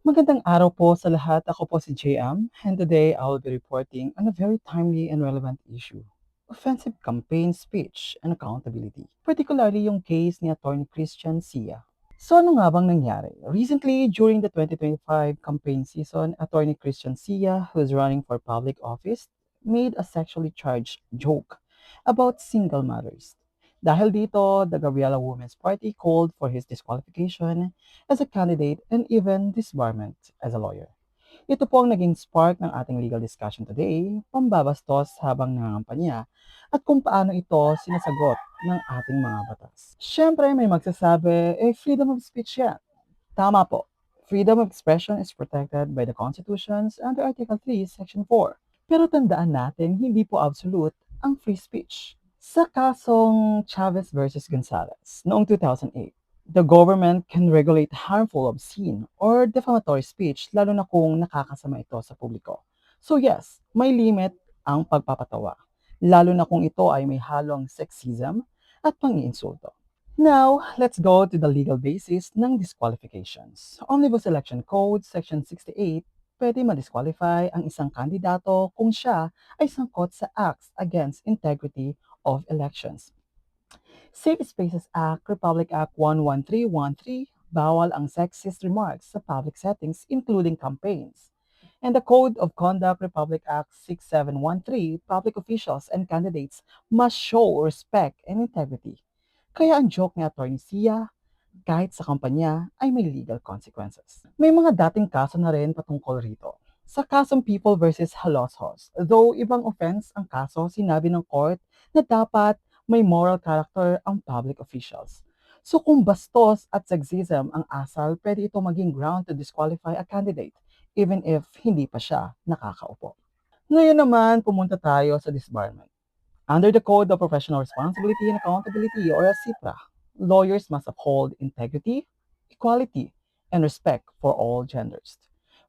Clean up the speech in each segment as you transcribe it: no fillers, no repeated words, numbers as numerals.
Magandang araw po sa lahat. Ako po si JM, and today I will be reporting on a very timely and relevant issue. Offensive campaign speech and accountability. Particularly yung case ni Attorney Christian Sia. So ano nga bang nangyari? Recently, during the 2025 campaign season, Attorney Christian Sia, who is running for public office, made a sexually charged joke about single mothers. Dahil dito, the Gabriela Women's Party called for his disqualification as a candidate and even disbarment as a lawyer. Ito po ang naging spark ng ating legal discussion today, pambabastos habang nangangampanya, at kung paano ito sinasagot ng ating mga batas. Siyempre, may magsasabi, freedom of speech yan. Tama po. Freedom of expression is protected by the Constitutions under Article 3, Section 4. Pero tandaan natin, hindi po absolute ang free speech. Sa kasong Chavez versus Gonzalez noong 2008, the government can regulate harmful, obscene, or defamatory speech lalo na kung nakakasama ito sa publiko. So yes, may limit ang pagpapatawa, lalo na kung ito ay may halong sexism at pang-iinsulto. Now, let's go to the legal basis ng disqualifications. Omnibus Election Code, Section 68, pwede ma-disqualify ang isang kandidato kung siya ay sangkot sa acts against integrity of elections. Safe Spaces Act, Republic Act 11313, bawal ang sexist remarks sa public settings including campaigns. And the Code of Conduct, Republic Act 6713, public officials and candidates must show respect and integrity. Kaya ang joke ni Atty. Sia, kahit sa kampanya, ay may legal consequences. May mga dating kaso na rin patungkol rito. Sa kasong People versus Haloshos, though ibang offense ang kaso, sinabi ng court na dapat may moral character ang public officials. So kung bastos at sexism ang asal, pwede ito maging ground to disqualify a candidate, even if hindi pa siya nakakaupo. Ngayon naman, pumunta tayo sa disbarment. Under the Code of Professional Responsibility and Accountability, or CIPRA, lawyers must uphold integrity, equality, and respect for all genders.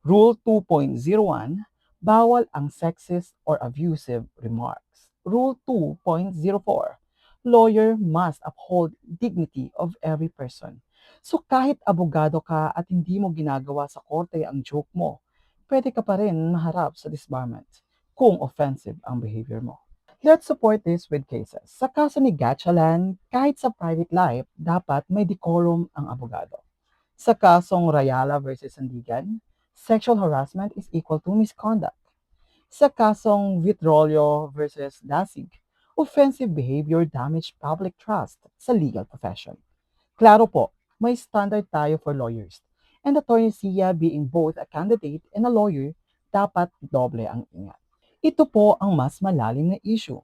Rule 2.01, bawal ang sexist or abusive remarks. Rule 2.04, lawyer must uphold dignity of every person. So kahit abogado ka at hindi mo ginagawa sa korte ang joke mo, pwede ka pa rin maharap sa disbarment kung offensive ang behavior mo. Let's support this with cases. Sa kaso ni Gatchalan, kahit sa private life, dapat may decorum ang abogado. Sa kasong Rayala versus Sandigan, sexual harassment is equal to misconduct. Sa kasong Vitrolio versus Dasig, offensive behavior damage public trust sa legal profession. Klaro po, may standard tayo for lawyers. And Attorney Sia being both a candidate and a lawyer, dapat doble ang ingat. Ito po ang mas malalim na issue.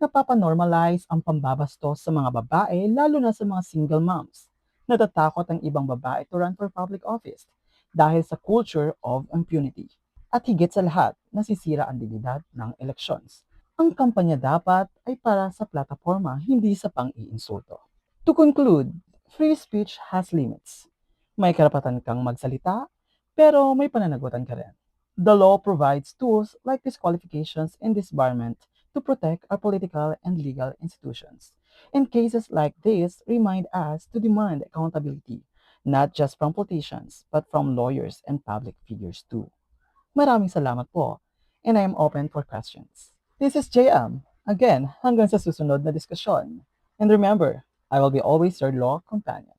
Napapanormalize ang pambabastos sa mga babae lalo na sa mga single moms. Natatakot ang ibang babae to run for public office dahil sa culture of impunity. At higit sa lahat, nasisira ang dignidad ng elections. Ang kampanya dapat ay para sa plataforma, hindi sa pang-iinsulto. To conclude, free speech has limits. May karapatan kang magsalita, pero may pananagutan ka rin. The law provides tools like disqualifications and disbarment to protect our political and legal institutions. And cases like this remind us to demand accountability, not just from politicians, but from lawyers and public figures too. Maraming salamat po, and I am open for questions. This is JM. Again, hanggang sa susunod na diskusyon. And remember, I will be always your law companion.